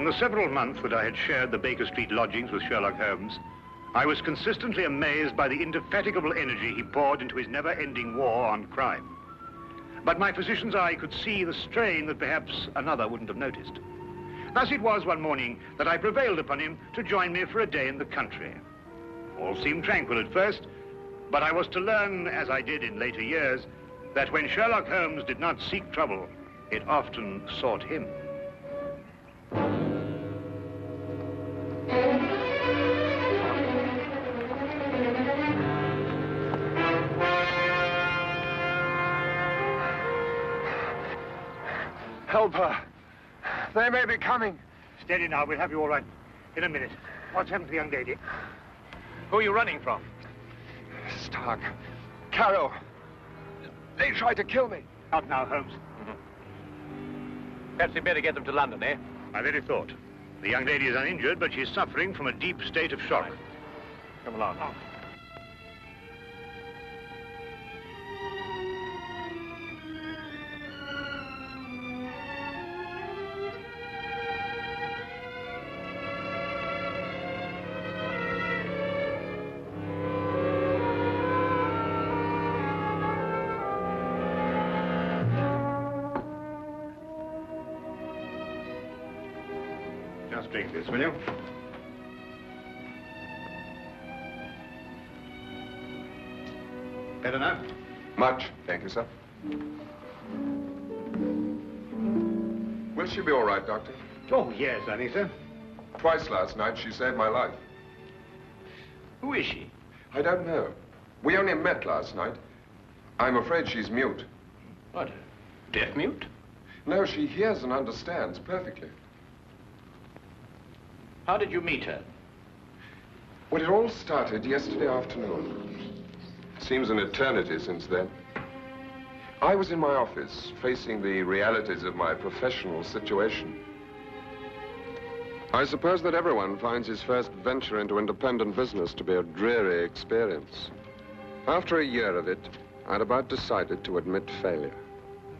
In the several months that I had shared the Baker Street lodgings with Sherlock Holmes, I was consistently amazed by the indefatigable energy he poured into his never-ending war on crime. But my physician's eye could see the strain that perhaps another wouldn't have noticed. Thus it was one morning that I prevailed upon him to join me for a day in the country. All seemed tranquil at first, but I was to learn, as I did in later years, that when Sherlock Holmes did not seek trouble, it often sought him. Help her. They may be coming. Steady now, we'll have you all right in a minute. What's happened to the young lady? Who are you running from? Stark. Carroll. They tried to kill me. Out now, Holmes. Perhaps we'd better get them to London, eh? My very thought. The young lady is uninjured, but she's suffering from a deep state of shock. Come along. Oh. Just drink this, will you? Better now? Much, thank you, sir. Will she be all right, Doctor? Oh, yes, I think so. Twice last night, she saved my life. Who is she? I don't know. We only met last night. I'm afraid she's mute. What, deaf mute? No, she hears and understands perfectly. How did you meet her? Well, it all started yesterday afternoon. Seems an eternity since then. I was in my office, facing the realities of my professional situation. I suppose that everyone finds his first venture into independent business to be a dreary experience. After a year of it, I'd about decided to admit failure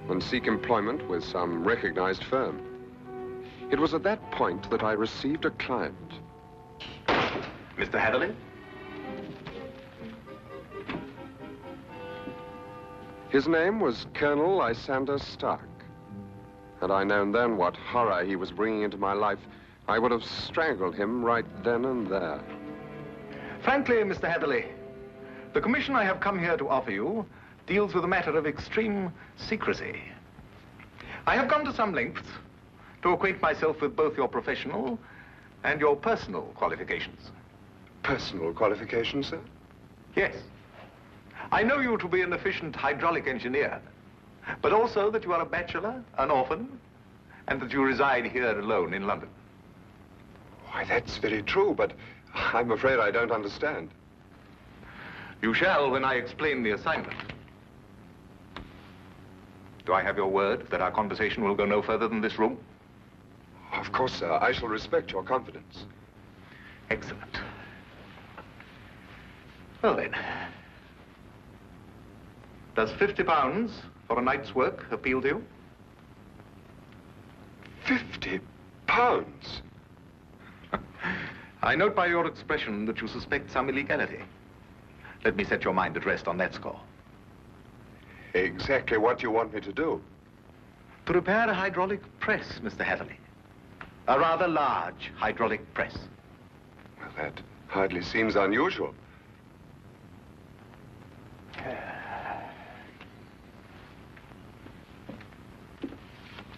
and seek employment with some recognized firm. It was at that point that I received a client. Mr. Hatherley? His name was Colonel Lysander Stark. Had I known then what horror he was bringing into my life, I would have strangled him right then and there. Frankly, Mr. Hatherley, the commission I have come here to offer you deals with a matter of extreme secrecy. I have gone to some lengths to acquaint myself with both your professional and your personal qualifications. Personal qualifications, sir? Yes. I know you to be an efficient hydraulic engineer, but also that you are a bachelor, an orphan, and that you reside here alone in London. Why, that's very true, but I'm afraid I don't understand. You shall when I explain the assignment. Do I have your word that our conversation will go no further than this room? Of course, sir. I shall respect your confidence. Excellent. Well, then. Does £50 for a night's work appeal to you? £50? I note by your expression that you suspect some illegality. Let me set your mind at rest on that score. Exactly what you want me to do? To repair a hydraulic press, Mr. Hatherley. A rather large hydraulic press. Well, that hardly seems unusual.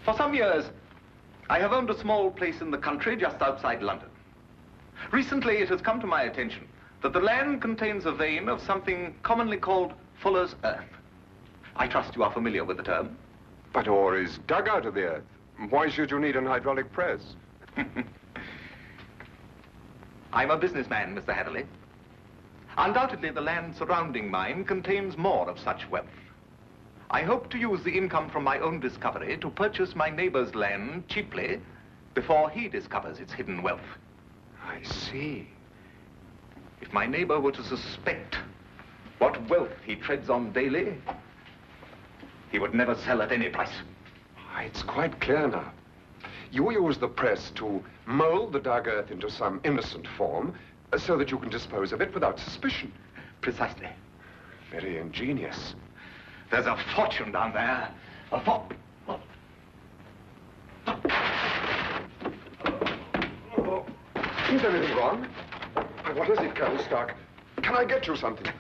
For some years, I have owned a small place in the country just outside London. Recently, it has come to my attention that the land contains a vein of something commonly called fuller's earth. I trust you are familiar with the term. But ore is dug out of the earth. Why should you need an hydraulic press? I'm a businessman, Mr. Hatherley. Undoubtedly, the land surrounding mine contains more of such wealth. I hope to use the income from my own discovery to purchase my neighbor's land cheaply before he discovers its hidden wealth. I see. If my neighbor were to suspect what wealth he treads on daily, he would never sell at any price. It's quite clear now. You use the press to mold the dug earth into some innocent form so that you can dispose of it without suspicion. Precisely. Very ingenious. There's a fortune down there. A Is there anything wrong? What is it, Colonel Stark? Can I get you something?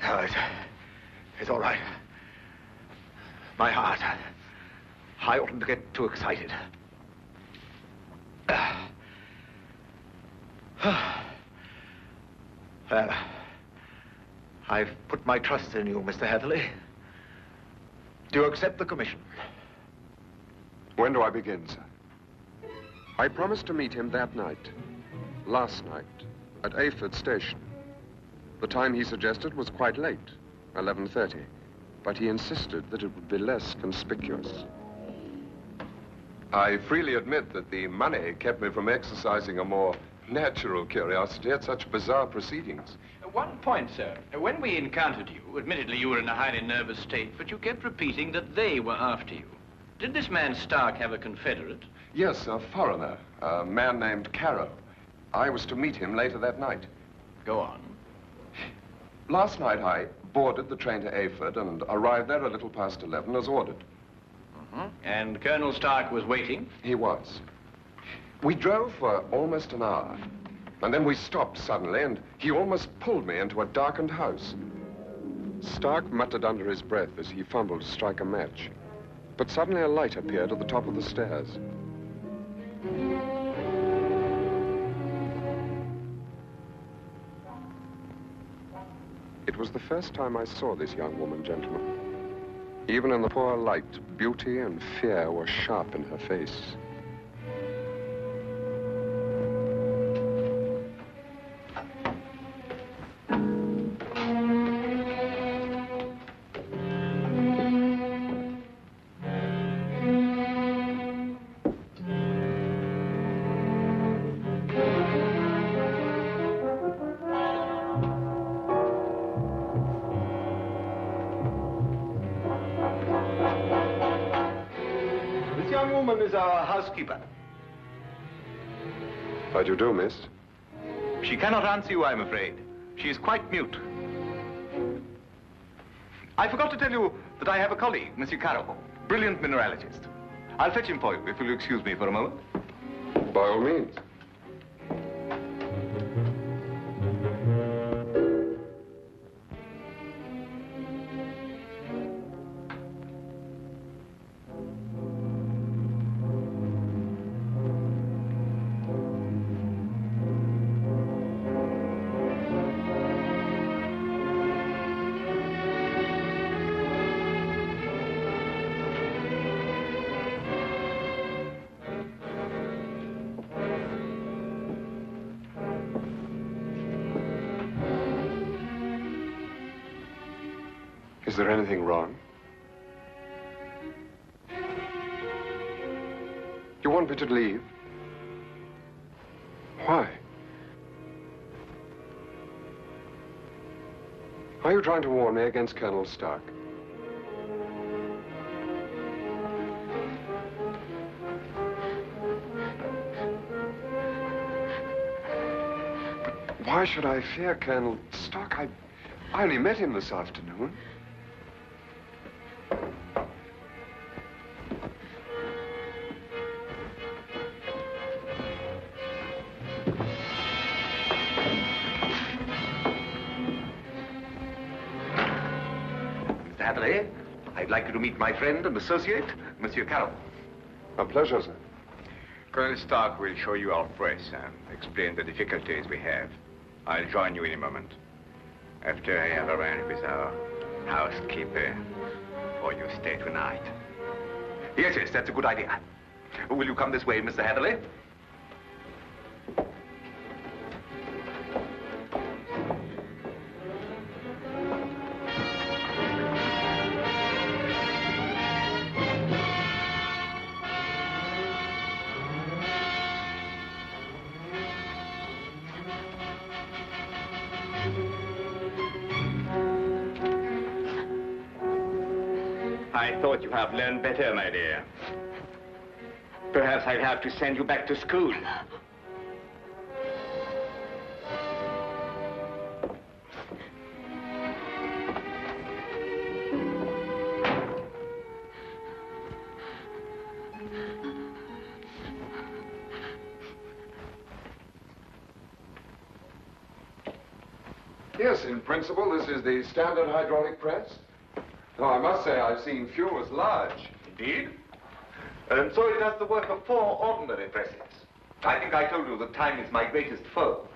No, it's all right. My heart. I oughtn't to get too excited. Well, I've put my trust in you, Mr. Heatherley. Do you accept the commission? When do I begin, sir? I promised to meet him that night, last night, at Ayford Station. The time he suggested was quite late, 11:30, but he insisted that it would be less conspicuous. I freely admit that the money kept me from exercising a more natural curiosity at such bizarre proceedings. One point, sir. When we encountered you, admittedly you were in a highly nervous state, but you kept repeating that they were after you. Did this man Stark have a confederate? Yes, a foreigner, a man named Carrow. I was to meet him later that night. Go on. Last night I boarded the train to Ayford and arrived there a little past 11 as ordered. And Colonel Stark was waiting? He was. We drove for almost an hour, and then we stopped suddenly, and he almost pulled me into a darkened house. Stark muttered under his breath as he fumbled to strike a match, but suddenly a light appeared at the top of the stairs. It was the first time I saw this young woman, gentlemen. Even in the poor light, beauty and fear were sharp in her face. Is our housekeeper. How do you do, miss? She cannot answer you, I'm afraid. She is quite mute. I forgot to tell you that I have a colleague, Monsieur Carroll, brilliant mineralogist. I'll fetch him for you, if you'll excuse me for a moment. By all means. Is there anything wrong? You want me to leave? Why? Are you trying to warn me against Colonel Stark? But why should I fear Colonel Stark? I only met him this afternoon. I'd like you to meet my friend and associate, Monsieur Carroll. A pleasure, sir. Colonel Stark will show you our press and explain the difficulties we have. I'll join you in a moment. After I have arranged with our housekeeper for your stay tonight. Yes, that's a good idea. Will you come this way, Mr. Heatherley? I thought you have learned better, my dear. Perhaps I'll have to send you back to school. Yes, in principle, this is the standard hydraulic press. Though I must say I've seen few as large. Indeed. And so it does the work of 4 ordinary presses. I think I told you that time is my greatest foe.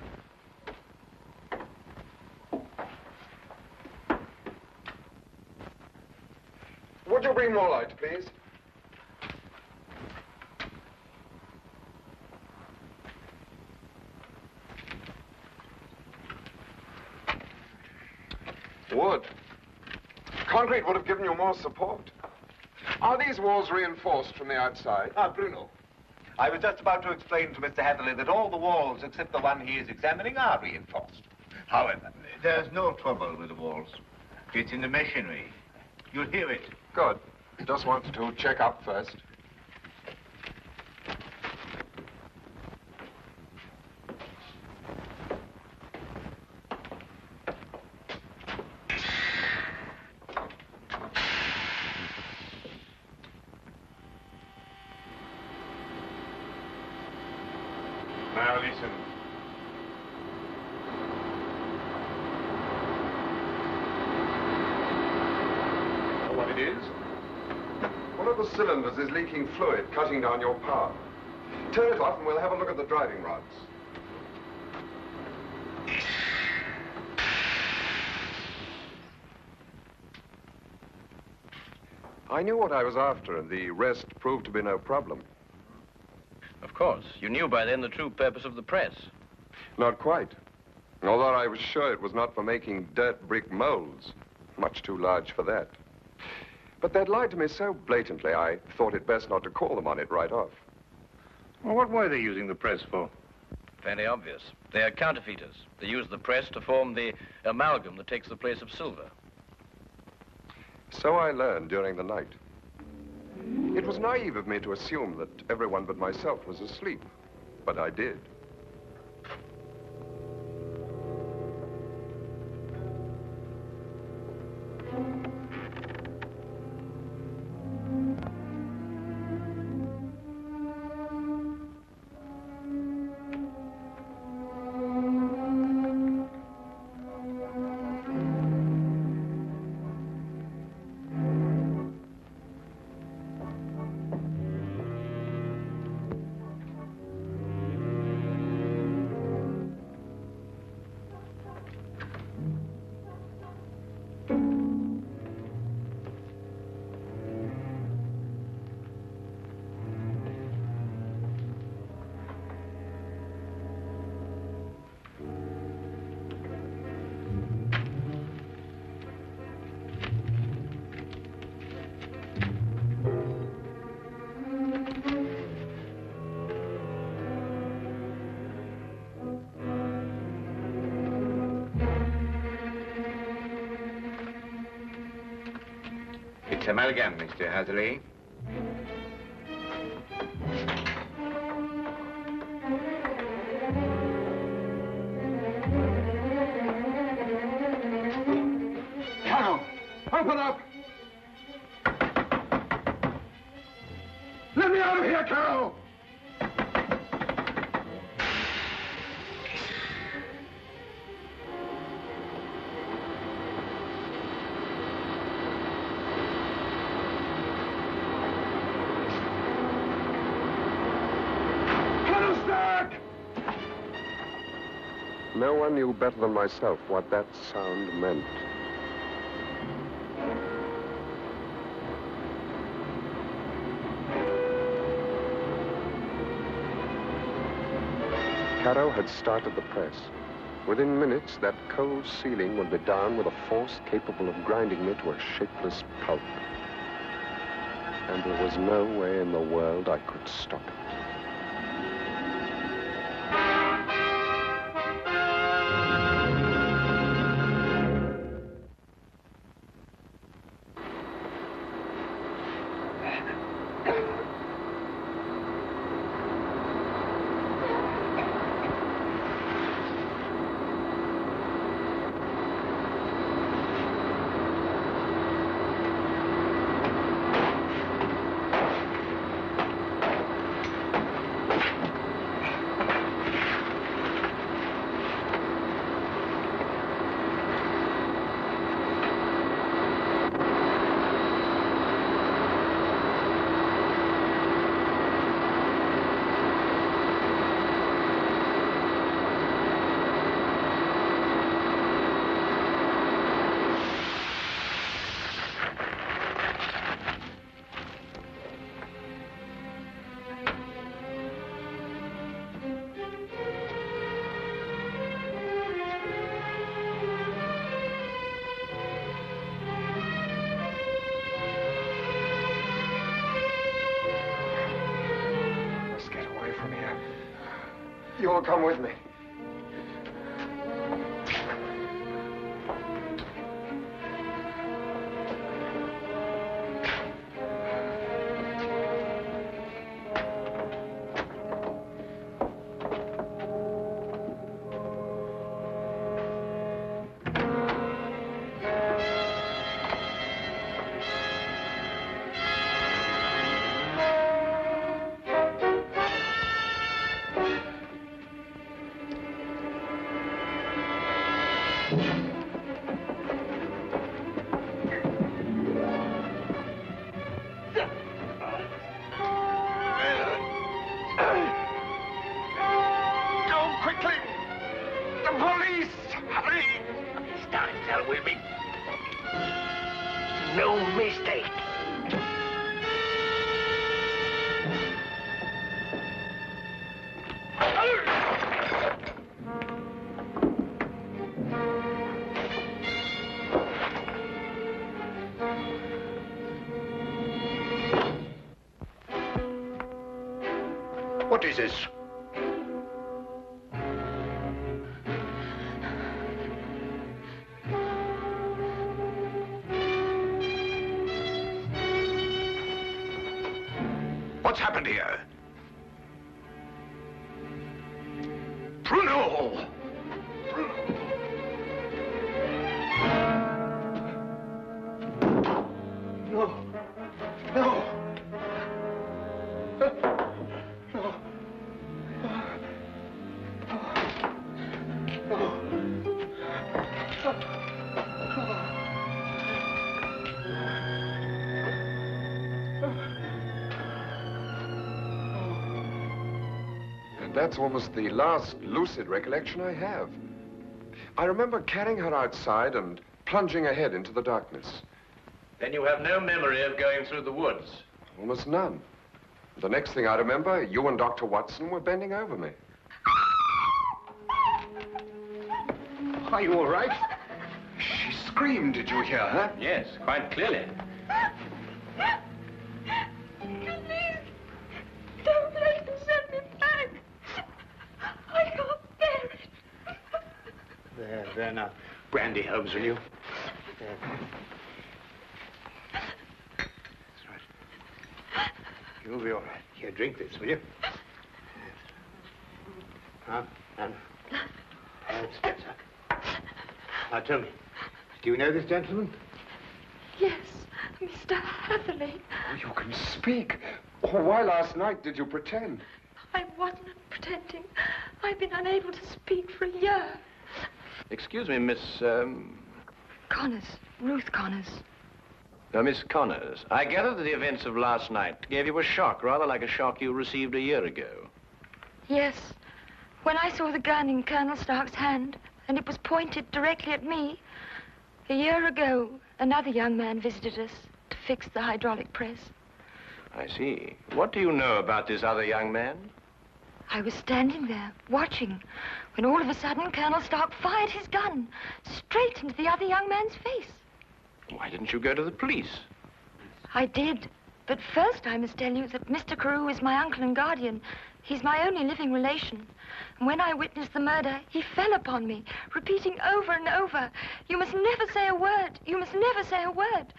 Would you bring more light, please? Wood. Concrete would have given you more support. Are these walls reinforced from the outside? Ah, Bruno. I was just about to explain to Mr. Hatherley that all the walls except the one he is examining are reinforced. However, there's no trouble with the walls. It's in the machinery. You'll hear it. Good. Just wanted to check up first. Now listen. Know what it is? One of the cylinders is leaking fluid, cutting down your power. Turn it off and we'll have a look at the driving rods. I knew what I was after, and the rest proved to be no problem. Of course. You knew by then the true purpose of the press. Not quite. Although I was sure it was not for making dirt brick molds. Much too large for that. But they'd lied to me so blatantly, I thought it best not to call them on it right off. Well, what were they using the press for? Fairly obvious. They are counterfeiters. They use the press to form the amalgam that takes the place of silver. So I learned during the night. It was naive of me to assume that everyone but myself was asleep, but I did. It's amalgam, Mr. Hatherley. Carol, open up! Let me out of here, Carol! No one knew better than myself what that sound meant. Caro had started the press. Within minutes, that cold ceiling would be down with a force capable of grinding me to a shapeless pulp. And there was no way in the world I could stop it. all come with me. What is this? What's happened here? Bruno! No. No. That's almost the last lucid recollection I have. I remember carrying her outside and plunging ahead into the darkness. Then you have no memory of going through the woods? Almost none. The next thing I remember, you and Dr. Watson were bending over me. Are you all right? She screamed. Did you hear her? Yes, quite clearly. Please, don't let them send me back. I can't bear it. There now. Brandy, Holmes, will you? There. That's right. You'll be all right. Here, drink this, will you? Now, Spencer. Now, tell me, do you know this gentleman? Yes, Mr. Hatherley. Oh, you can speak. Oh, why last night did you pretend? I wasn't pretending. I've been unable to speak for a year. Excuse me, Miss, Connors. Ruth Connors. Miss Connors. I gather that the events of last night gave you a shock, rather like a shock you received a year ago. Yes. When I saw the gun in Colonel Stark's hand, and it was pointed directly at me, a year ago, another young man visited us to fix the hydraulic press. I see. What do you know about this other young man? I was standing there, watching, when all of a sudden Colonel Stark fired his gun straight into the other young man's face. Why didn't you go to the police? I did. But first I must tell you that Mr. Carew is my uncle and guardian. He's my only living relation. And when I witnessed the murder, he fell upon me, repeating over and over, "You must never say a word. You must never say a word."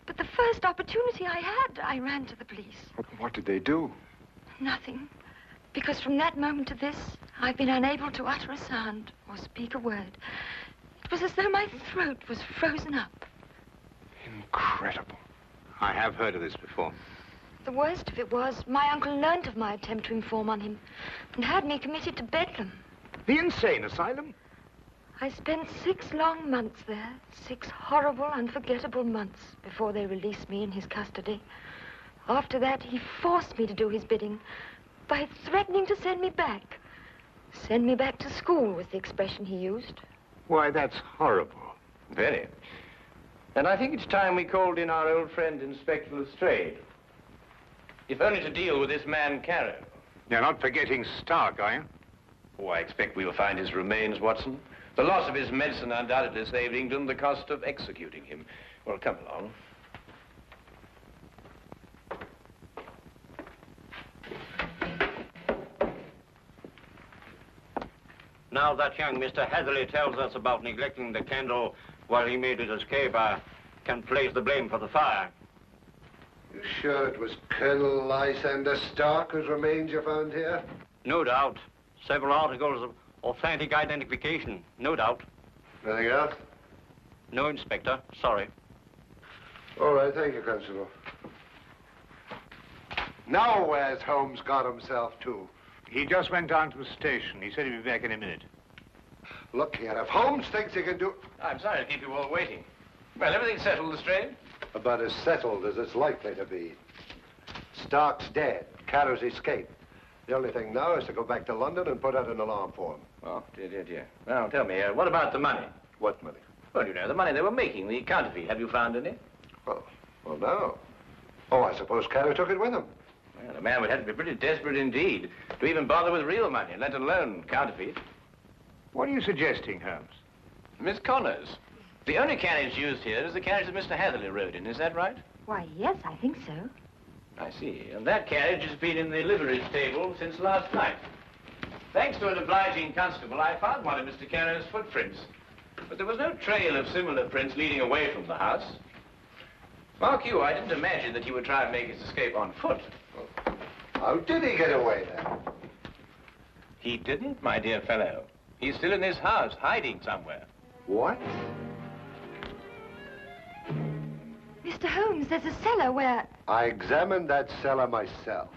But the first opportunity I had, I ran to the police. What did they do? Nothing. Because from that moment to this, I've been unable to utter a sound or speak a word. It was as though my throat was frozen up. Incredible. I have heard of this before. The worst of it was, my uncle learnt of my attempt to inform on him and had me committed to Bedlam. The insane asylum? I spent 6 long months there, 6 horrible, unforgettable months before they released me in his custody. After that, he forced me to do his bidding by threatening to send me back. Send me back to school was the expression he used. Why, that's horrible. Very. And I think it's time we called in our old friend, Inspector Lestrade. If only to deal with this man, Carew. You're not forgetting Stark, are you? Oh, I expect we'll find his remains, Watson. The loss of his medicine undoubtedly saved England the cost of executing him. Well, come along. Now that young Mr. Hatherley tells us about neglecting the candle while he made his escape, I can place the blame for the fire. You sure it was Colonel Lysander Stark whose remains you found here? No doubt. Several articles of authentic identification, no doubt. Anything else? No, Inspector. Sorry. All right, thank you, Constable. Now where's Holmes got himself to? He just went down to the station. He said he'd be back in a minute. Look here, if Holmes thinks he can do... I'm sorry to keep you all waiting. Well, everything's settled, Lestrade? About as settled as it's likely to be. Stark's dead. Carrow's escaped. The only thing now is to go back to London and put out an alarm for him. Oh, dear. Well, tell me, what about the money? What money? Well, you know, the money they were making, the counterfeit. Have you found any? Well, no. Oh, I suppose Carrow took it with him. Well, a man would have to be pretty desperate indeed to even bother with real money, let alone counterfeit. What are you suggesting, Holmes? Miss Connors, the only carriage used here is the carriage that Mr. Hatherley rode in. Is that right? Why, yes, I think so. I see. And that carriage has been in the livery stable since last night. Thanks to an obliging constable, I found one of Mr. Carrow's footprints. But there was no trail of similar prints leading away from the house. Mark you, I didn't imagine that he would try and make his escape on foot. How did he get away, then? He didn't, my dear fellow. He's still in this house, hiding somewhere. What? Mr. Holmes, there's a cellar where... I examined that cellar myself.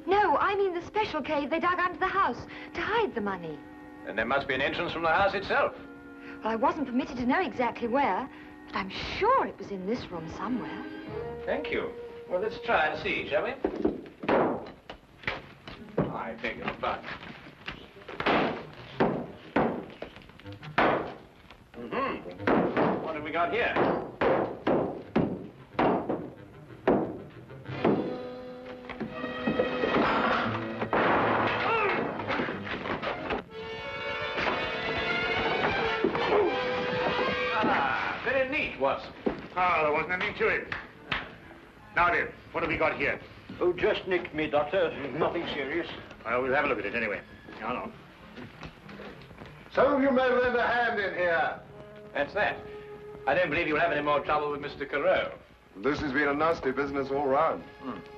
No, I mean the special cave they dug under the house to hide the money. And there must be an entrance from the house itself. Well, I wasn't permitted to know exactly where, but I'm sure it was in this room somewhere. Thank you. Well, let's try and see, shall we? I beg your pardon. What have we got here? Very neat, Watson. Oh, there wasn't anything to it. Now then, what have we got here? Oh, just nicked me, Doctor. Nothing serious. Well, we'll have a look at it anyway. Hold on. Some of you may lend a hand in here. That's that. I don't believe you'll have any more trouble with Mr. Carew. This has been a nasty business all round.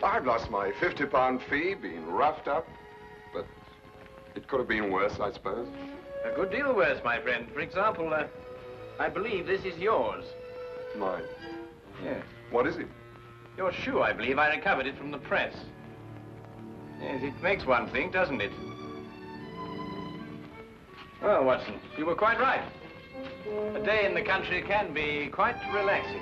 I've lost my £50 fee, been roughed up, but it could have been worse, I suppose. A good deal worse, my friend. For example, I believe this is yours. Mine. Yes. What is it? Your shoe, I believe. I recovered it from the press. Yes, it makes one think, doesn't it? Well, Watson, you were quite right. A day in the country can be quite relaxing.